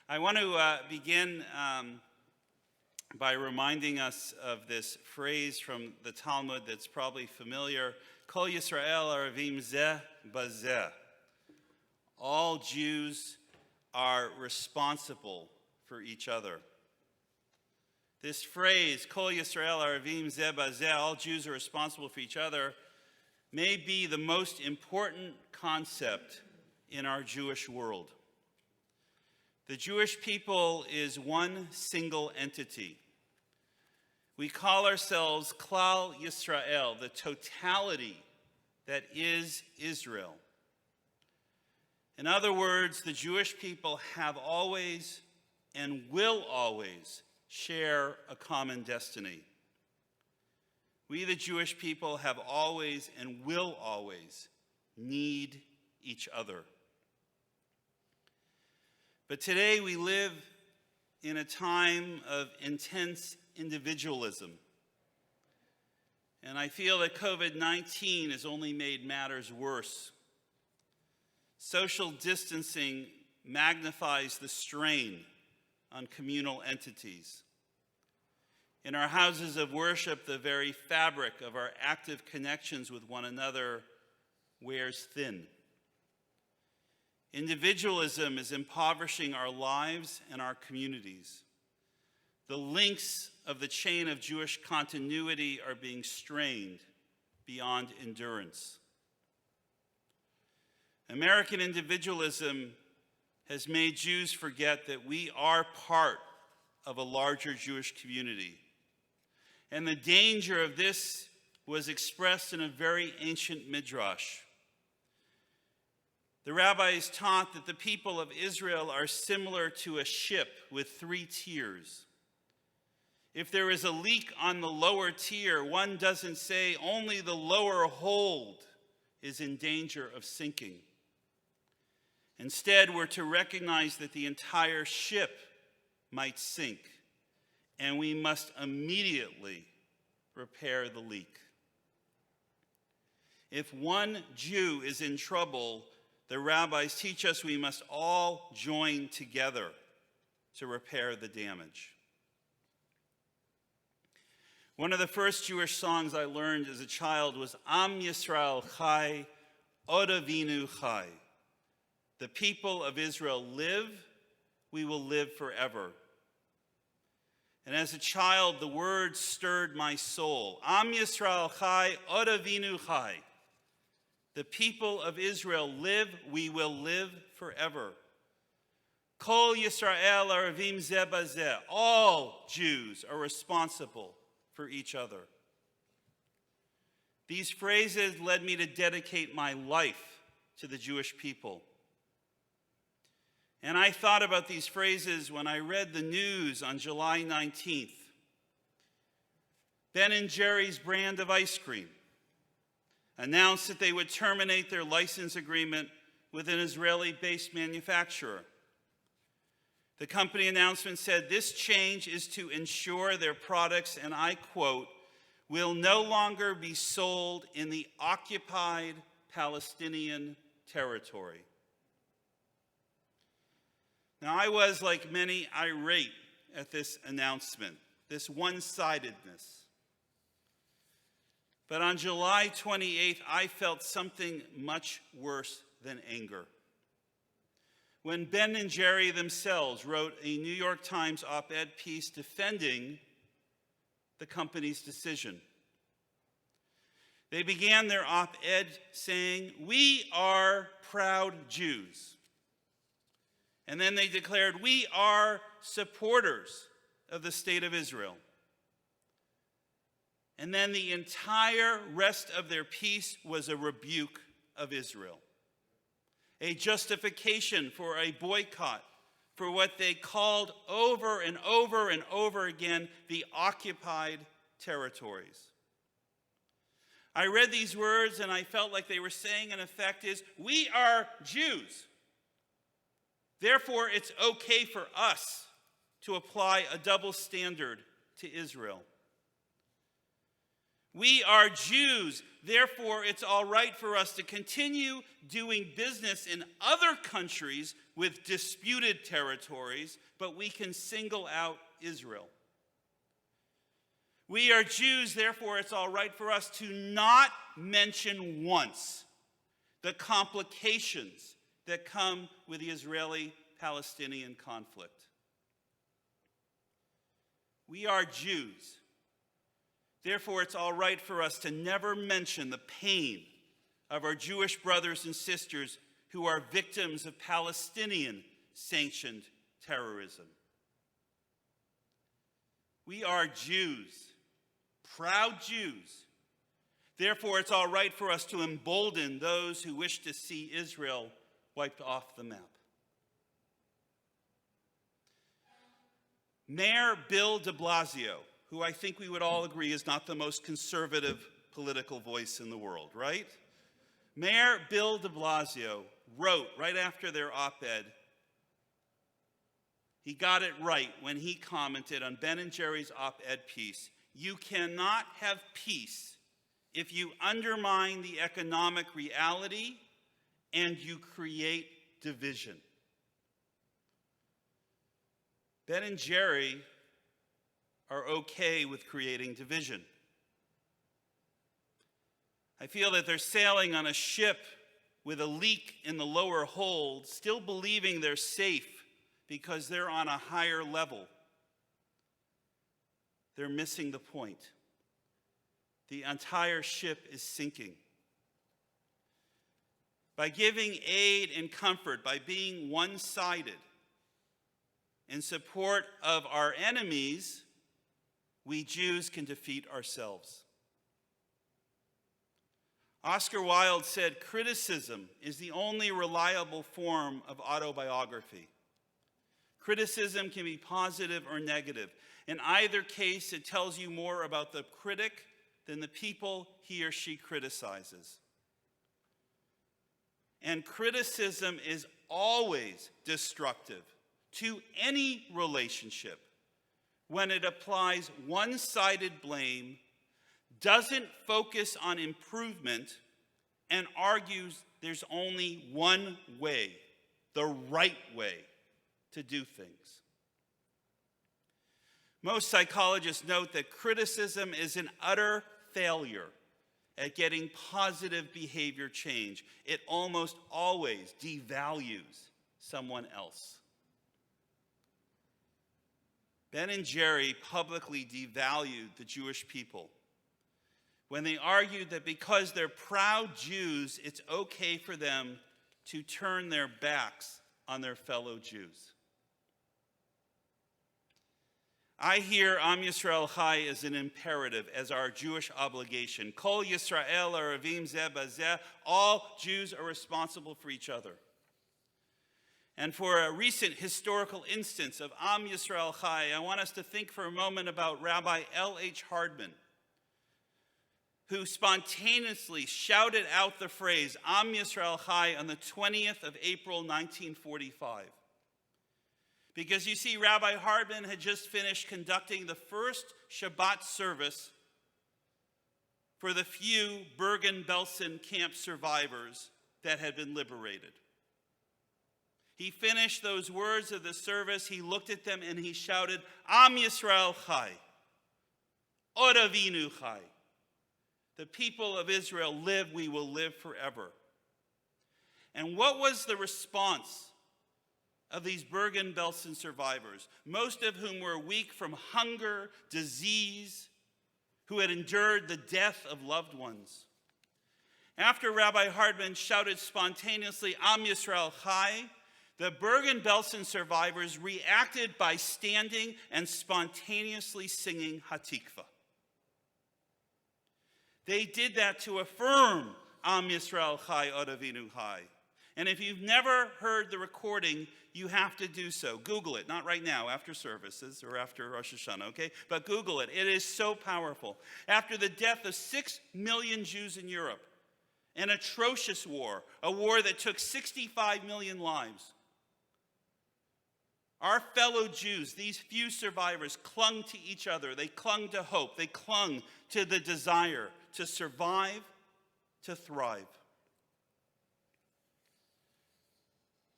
I want to begin by reminding us of this phrase from the Talmud that's probably familiar. Kol Yisrael aravim zeh bazeh. All Jews are responsible for each other. This phrase, Kol Yisrael aravim zeh bazeh, all Jews are responsible for each other, may be the most important concept in our Jewish world. The Jewish people is one single entity. We call ourselves Klal Yisrael, the totality that is Israel. In other words, the Jewish people have always and will always share a common destiny. We, the Jewish people, have always and will always need each other. But today we live in a time of intense individualism. And I feel that COVID-19 has only made matters worse. Social distancing magnifies the strain on communal entities. In our houses of worship, the very fabric of our active connections with one another wears thin. Individualism is impoverishing our lives and our communities. The links of the chain of Jewish continuity are being strained beyond endurance. American individualism has made Jews forget that we are part of a larger Jewish community. And the danger of this was expressed in a very ancient midrash. The rabbis taught that the people of Israel are similar to a ship with 3 tiers. If there is a leak on the lower tier, one doesn't say only the lower hold is in danger of sinking. Instead, we're to recognize that the entire ship might sink, and we must immediately repair the leak. If one Jew is in trouble, the rabbis teach us we must all join together to repair the damage. One of the first Jewish songs I learned as a child was Am Yisrael Chai, Od Avinu Chai. The people of Israel live, we will live forever. And as a child, the words stirred my soul. Am Yisrael Chai, Od Avinu Chai. The people of Israel live, we will live forever. Kol Yisrael aravim zeh bazeh. All Jews are responsible for each other. These phrases led me to dedicate my life to the Jewish people. And I thought about these phrases when I read the news on July 19th. Ben & Jerry's brand of ice cream announced that they would terminate their license agreement with an Israeli-based manufacturer. The company announcement said this change is to ensure their products, and I quote, will no longer be sold in the occupied Palestinian territory. Now, I was, like many, irate at this announcement, this one-sidedness. But on July 28th, I felt something much worse than anger. When Ben and Jerry themselves wrote a New York Times op-ed piece defending the company's decision. They began their op-ed saying, "We are proud Jews." And then they declared, "We are supporters of the state of Israel." And then the entire rest of their piece was a rebuke of Israel, a justification for a boycott for what they called over and over and over again the occupied territories. I read these words and I felt like they were saying, in effect, is, we are Jews. Therefore, it's okay for us to apply a double standard to Israel. We are Jews, therefore it's all right for us to continue doing business in other countries with disputed territories, but we can single out Israel. We are Jews, therefore it's all right for us to not mention once the complications that come with the Israeli-Palestinian conflict. We are Jews. Therefore, it's all right for us to never mention the pain of our Jewish brothers and sisters who are victims of Palestinian-sanctioned terrorism. We are Jews, proud Jews. Therefore, it's all right for us to embolden those who wish to see Israel wiped off the map. Mayor Bill de Blasio, who I think we would all agree is not the most conservative political voice in the world, right? Mayor Bill de Blasio wrote right after their op-ed, he got it right when he commented on Ben and Jerry's op-ed piece, "You cannot have peace if you undermine the economic reality and you create division." Ben and Jerry are okay with creating division. I feel that they're sailing on a ship with a leak in the lower hold, still believing they're safe because they're on a higher level. They're missing the point. The entire ship is sinking. By giving aid and comfort, by being one-sided in support of our enemies, we Jews can defeat ourselves. Oscar Wilde said, "Criticism is the only reliable form of autobiography." Criticism can be positive or negative. In either case, it tells you more about the critic than the people he or she criticizes. And criticism is always destructive to any relationship when it applies one-sided blame, doesn't focus on improvement, and argues there's only one way, the right way, to do things. Most psychologists note that criticism is an utter failure at getting positive behavior change. It almost always devalues someone else. Ben and Jerry publicly devalued the Jewish people when they argued that because they're proud Jews, it's okay for them to turn their backs on their fellow Jews. I hear Am Yisrael Chai as an imperative, as our Jewish obligation. Kol Yisrael Aravim Zeh Bazeh. All Jews are responsible for each other. And for a recent historical instance of Am Yisrael Chai, I want us to think for a moment about Rabbi L.H. Hardman, who spontaneously shouted out the phrase Am Yisrael Chai on the 20th of April, 1945. Because you see, Rabbi Hardman had just finished conducting the first Shabbat service for the few Bergen-Belsen camp survivors that had been liberated. He finished those words of the service, he looked at them and he shouted, Am Yisrael Chai, Od Avinu Chai. The people of Israel live, we will live forever. And what was the response of these Bergen-Belsen survivors, most of whom were weak from hunger, disease, who had endured the death of loved ones? After Rabbi Hardman shouted spontaneously, Am Yisrael Chai, the Bergen-Belsen survivors reacted by standing and spontaneously singing Hatikva. They did that to affirm Am Yisrael Chai Od Avinu Chai. And if you've never heard the recording, you have to do so. Google it, not right now, after services or after Rosh Hashanah, okay? But Google it. It is so powerful. After the death of 6 million Jews in Europe, an atrocious war, a war that took 65 million lives, Our fellow Jews, these few survivors, clung to each other. They clung to hope. They clung to the desire to survive, to thrive.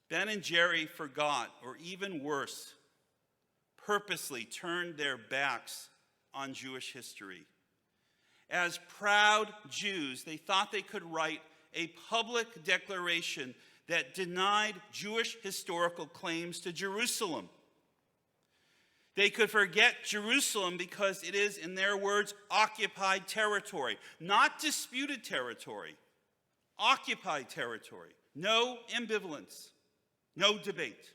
Ben and Jerry forgot, or even worse, purposely turned their backs on Jewish history. As proud Jews, they thought they could write a public declaration that denied Jewish historical claims to Jerusalem. They could forget Jerusalem because it is, in their words, occupied territory, not disputed territory, occupied territory. No ambivalence, no debate.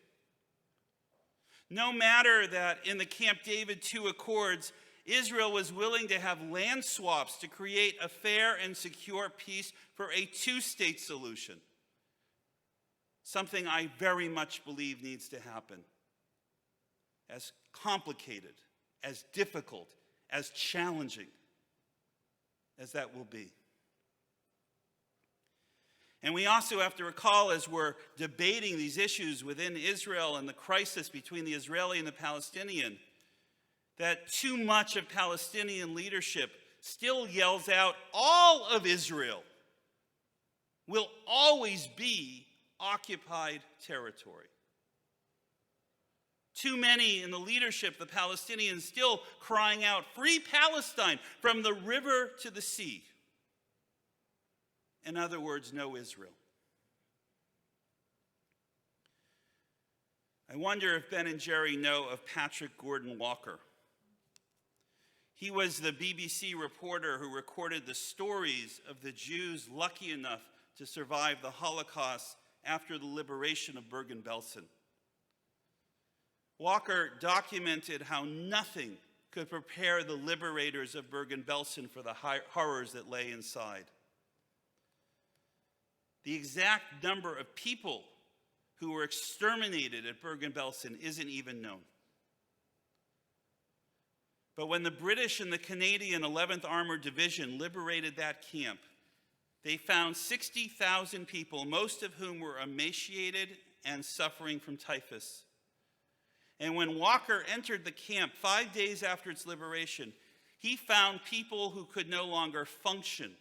No matter that in the Camp David II Accords, Israel was willing to have land swaps to create a fair and secure peace for a two-state solution. Something I very much believe needs to happen. As complicated, as difficult, as challenging as that will be. And we also have to recall, as we're debating these issues within Israel and the crisis between the Israeli and the Palestinian, that too much of Palestinian leadership still yells out, all of Israel will always be occupied territory. Too many in the leadership, the Palestinians, still crying out, free Palestine from the river to the sea. In other words, no Israel. I wonder if Ben and Jerry know of Patrick Gordon Walker. He was the BBC reporter who recorded the stories of the Jews lucky enough to survive the Holocaust after the liberation of Bergen-Belsen. Walker documented how nothing could prepare the liberators of Bergen-Belsen for the horrors that lay inside. The exact number of people who were exterminated at Bergen-Belsen isn't even known. But when the British and the Canadian 11th Armored Division liberated that camp, they found 60,000 people, most of whom were emaciated and suffering from typhus. And when Walker entered the camp 5 days after its liberation, he found people who could no longer function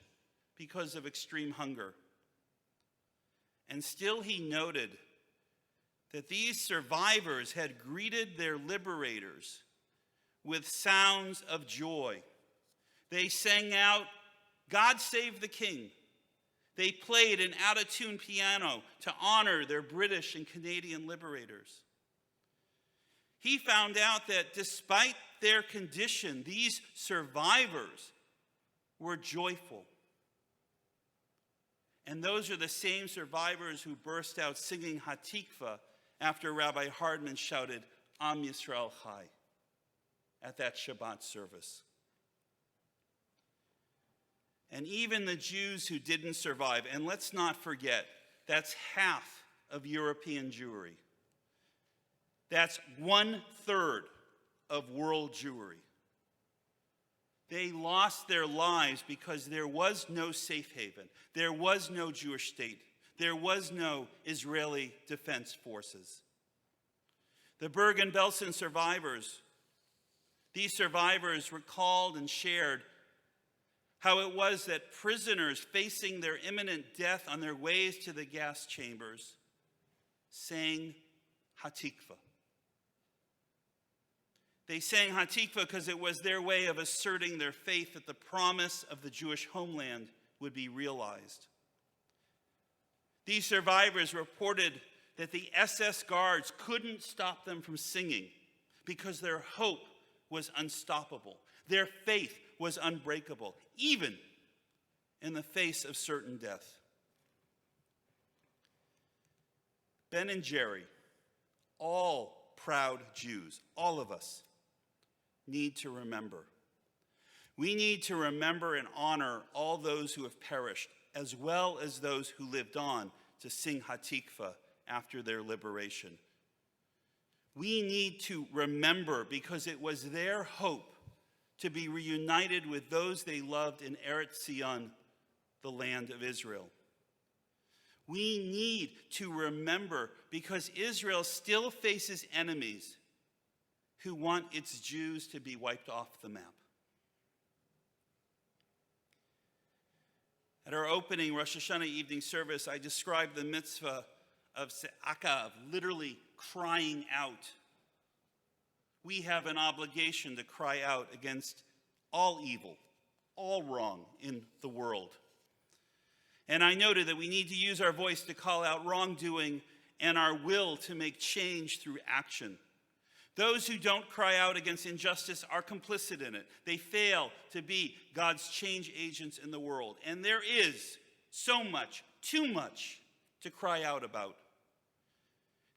because of extreme hunger. And still he noted that these survivors had greeted their liberators with sounds of joy. They sang out, "God save the King." They played an out-of-tune piano to honor their British and Canadian liberators. He found out that despite their condition, these survivors were joyful. And those are the same survivors who burst out singing Hatikva after Rabbi Hardman shouted, Am Yisrael Chai, at that Shabbat service. And even the Jews who didn't survive, and let's not forget, that's half of European Jewry. That's 1/3 of world Jewry. They lost their lives because there was no safe haven. There was no Jewish state. There was no Israeli Defense Forces. The Bergen-Belsen survivors, these survivors recalled and shared how it was that prisoners facing their imminent death on their ways to the gas chambers sang Hatikva. They sang Hatikva because it was their way of asserting their faith that the promise of the Jewish homeland would be realized. These survivors reported that the SS guards couldn't stop them from singing because their hope was unstoppable. Their faith was unbreakable, even in the face of certain death. Ben and Jerry, all proud Jews, all of us, need to remember. We need to remember and honor all those who have perished, as well as those who lived on to sing Hatikva after their liberation. We need to remember because it was their hope to be reunited with those they loved in Eretz Zion, the land of Israel. We need to remember, because Israel still faces enemies who want its Jews to be wiped off the map. At our opening Rosh Hashanah evening service, I described the mitzvah of se'aka, of literally crying out. We have an obligation to cry out against all evil, all wrong in the world. And I noted that we need to use our voice to call out wrongdoing and our will to make change through action. Those who don't cry out against injustice are complicit in it. They fail to be God's change agents in the world. And there is so much, too much, to cry out about.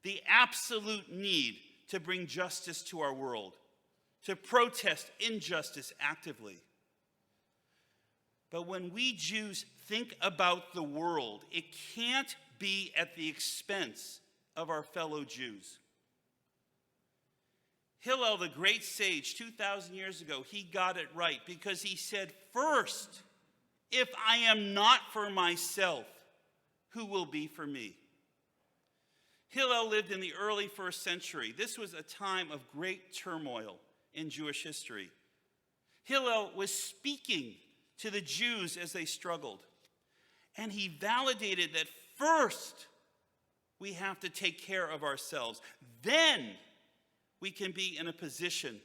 The absolute need to bring justice to our world, to protest injustice actively. But when we Jews think about the world, it can't be at the expense of our fellow Jews. Hillel, the great sage, 2,000 years ago, he got it right because he said, first, if I am not for myself, who will be for me? Hillel lived in the early 1st century. This was a time of great turmoil in Jewish history. Hillel was speaking to the Jews as they struggled. And he validated that first we have to take care of ourselves. Then we can be in a position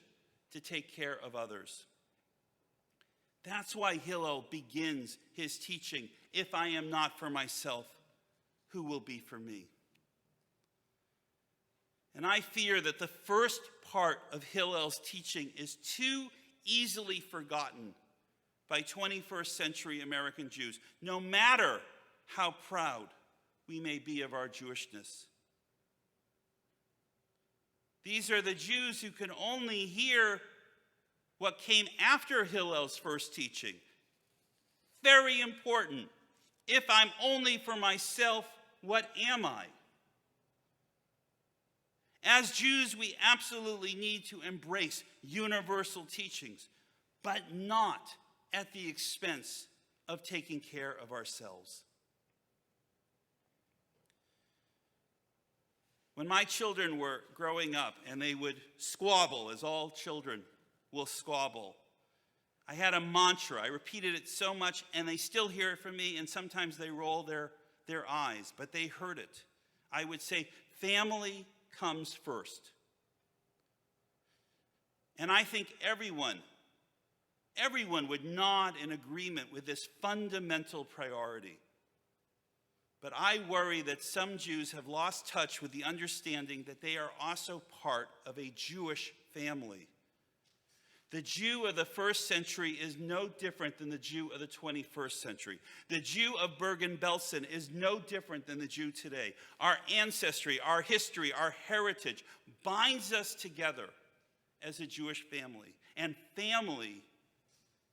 to take care of others. That's why Hillel begins his teaching, if I am not for myself, who will be for me? And I fear that the first part of Hillel's teaching is too easily forgotten by 21st century American Jews, no matter how proud we may be of our Jewishness. These are the Jews who can only hear what came after Hillel's first teaching. Very important. If I'm only for myself, what am I? As Jews, we absolutely need to embrace universal teachings, but not at the expense of taking care of ourselves. When my children were growing up and they would squabble, as all children will squabble, I had a mantra. I repeated it so much, and they still hear it from me, and sometimes they roll their eyes, but they heard it. I would say, family comes first. And I think everyone would nod in agreement with this fundamental priority. But I worry that some Jews have lost touch with the understanding that they are also part of a Jewish family. The Jew of the 1st century is no different than the Jew of the 21st century. The Jew of Bergen-Belsen is no different than the Jew today. Our ancestry, our history, our heritage binds us together as a Jewish family. And family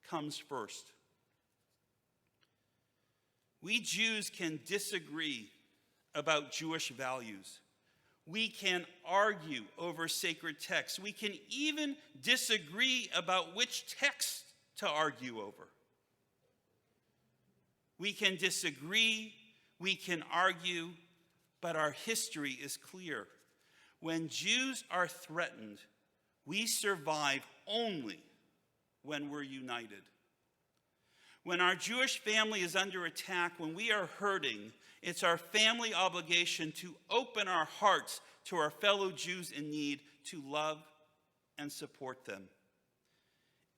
comes first. We Jews can disagree about Jewish values. We can argue over sacred texts. We can even disagree about which text to argue over. We can disagree, we can argue, but our history is clear. When Jews are threatened, we survive only when we're united. When our Jewish family is under attack, when we are hurting, it's our family obligation to open our hearts to our fellow Jews in need, to love and support them.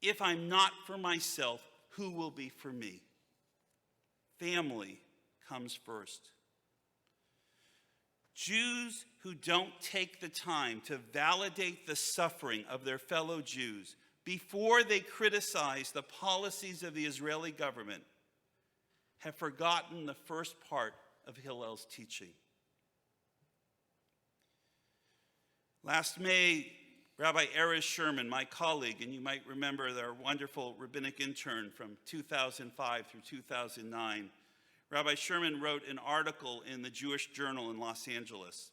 If I'm not for myself, who will be for me? Family comes first. Jews who don't take the time to validate the suffering of their fellow Jews before they criticize the policies of the Israeli government have forgotten the first part of Hillel's teaching. Last May, Rabbi Erez Sherman, my colleague, and you might remember their wonderful rabbinic intern from 2005 through 2009, Rabbi Sherman wrote an article in the Jewish Journal in Los Angeles.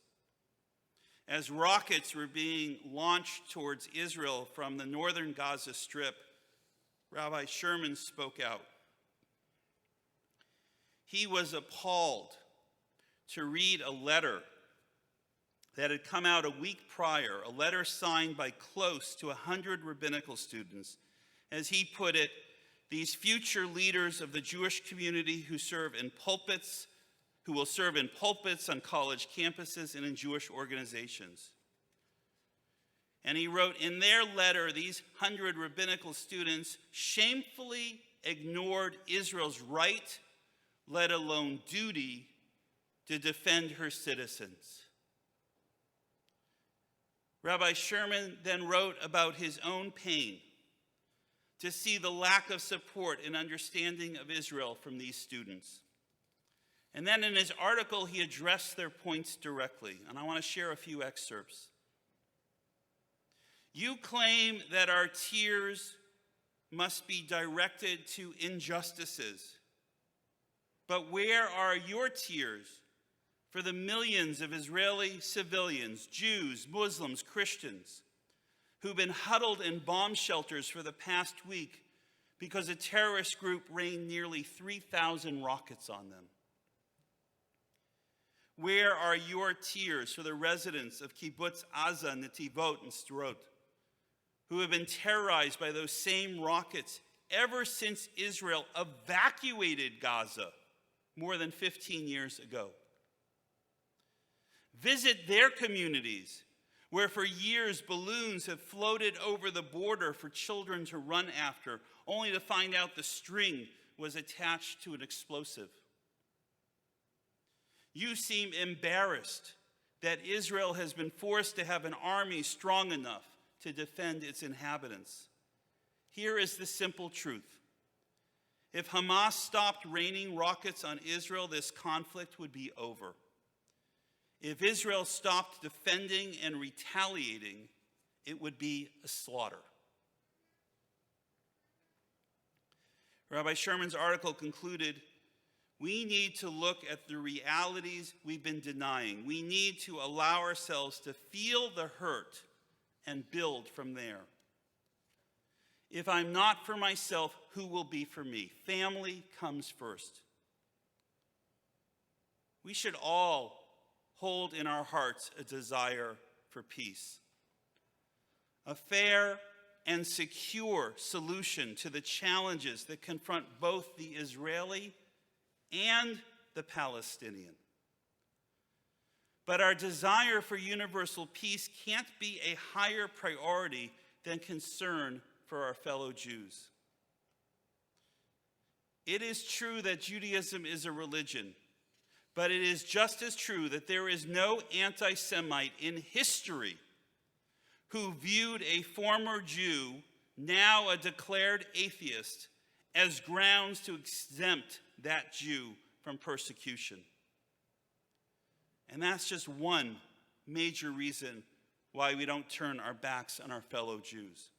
As rockets were being launched towards Israel from the northern Gaza Strip, Rabbi Sherman spoke out. He was appalled to read a letter that had come out a week prior, a letter signed by close to 100 rabbinical students. As he put it, these future leaders of the Jewish community who will serve in pulpits on college campuses and in Jewish organizations. And he wrote, in their letter, these 100 rabbinical students shamefully ignored Israel's right, let alone duty, to defend her citizens. Rabbi Sherman then wrote about his own pain to see the lack of support and understanding of Israel from these students. And then in his article, he addressed their points directly, and I want to share a few excerpts. You claim that our tears must be directed to injustices, but where are your tears for the millions of Israeli civilians, Jews, Muslims, Christians, who've been huddled in bomb shelters for the past week because a terrorist group rained nearly 3,000 rockets on them? Where are your tears for the residents of Kibbutz Aza, Netivot, and Sderot, who have been terrorized by those same rockets ever since Israel evacuated Gaza more than 15 years ago? Visit their communities, where for years balloons have floated over the border for children to run after, only to find out the string was attached to an explosive. You seem embarrassed that Israel has been forced to have an army strong enough to defend its inhabitants. Here is the simple truth. If Hamas stopped raining rockets on Israel, this conflict would be over. If Israel stopped defending and retaliating, it would be a slaughter. Rabbi Sherman's article concluded, we need to look at the realities we've been denying. We need to allow ourselves to feel the hurt and build from there. If I'm not for myself, who will be for me? Family comes first. We should all hold in our hearts a desire for peace, a fair and secure solution to the challenges that confront both the Israeli and the Palestinian. But our desire for universal peace can't be a higher priority than concern for our fellow Jews. It is true that Judaism is a religion, but it is just as true that there is no anti-Semite in history who viewed a former Jew, now a declared atheist, as grounds to exempt that Jew from persecution. And that's just one major reason why we don't turn our backs on our fellow Jews.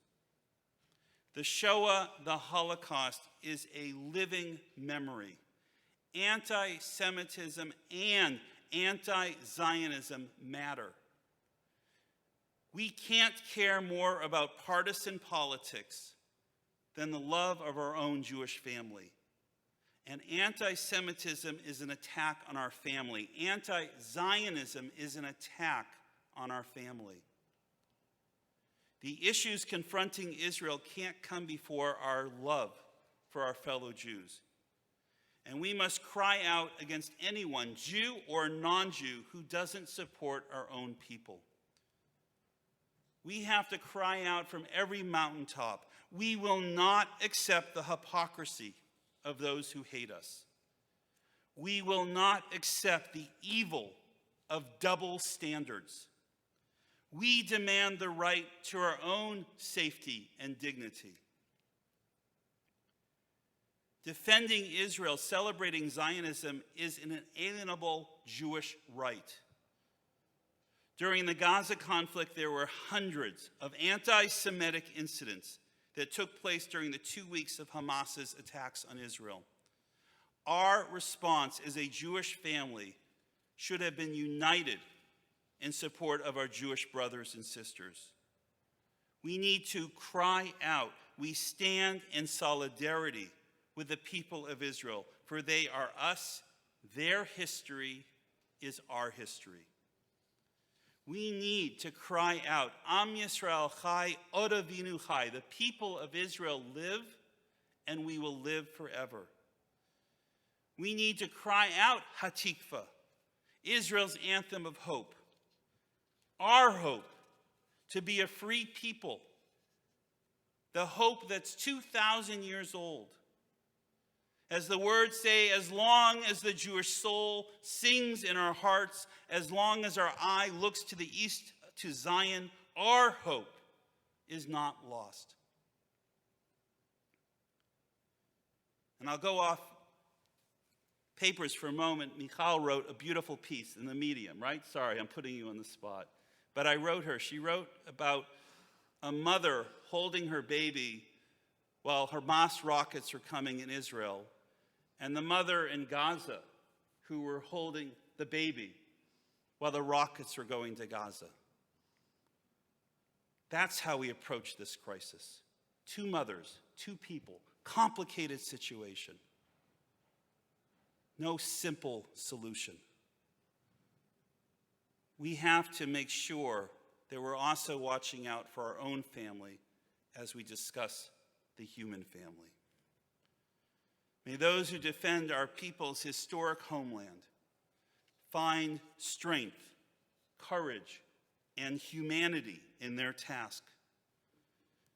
The Shoah, the Holocaust, is a living memory. Anti-Semitism and anti-Zionism matter. We can't care more about partisan politics than the love of our own Jewish family. And anti-Semitism is an attack on our family. Anti-Zionism is an attack on our family. The issues confronting Israel can't come before our love for our fellow Jews. And we must cry out against anyone, Jew or non-Jew, who doesn't support our own people. We have to cry out from every mountaintop. We will not accept the hypocrisy of those who hate us. We will not accept the evil of double standards. We demand the right to our own safety and dignity. Defending Israel, celebrating Zionism, is an inalienable Jewish right. During the Gaza conflict, there were hundreds of anti-Semitic incidents that took place during the 2 weeks of Hamas's attacks on Israel. Our response as a Jewish family should have been united in support of our Jewish brothers and sisters. We need to cry out. We stand in solidarity with the people of Israel, for they are us, their history, is our history. We need to cry out, Am Yisrael Chai, Od Avinu Chai. The people of Israel live, and we will live forever. We need to cry out, Hatikva, Israel's anthem of hope. Our hope to be a free people. The hope that's 2,000 years old. As the words say, as long as the Jewish soul sings in our hearts, as long as our eye looks to the east, to Zion, our hope is not lost. And I'll go off papers for a moment. Michal wrote a beautiful piece in the Medium, right? Sorry, I'm putting you on the spot. But she wrote about a mother holding her baby while Hamas rockets are coming in Israel, and the mother in Gaza who were holding the baby while the rockets were going to Gaza. That's how we approach this crisis. Two mothers, two people, complicated situation. No simple solution. We have to make sure that we're also watching out for our own family as we discuss the human family. May those who defend our people's historic homeland find strength, courage, and humanity in their task.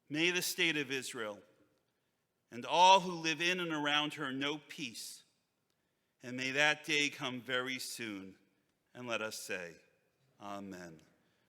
May the state of Israel and all who live in and around her know peace. And may that day come very soon. And let us say, Amen.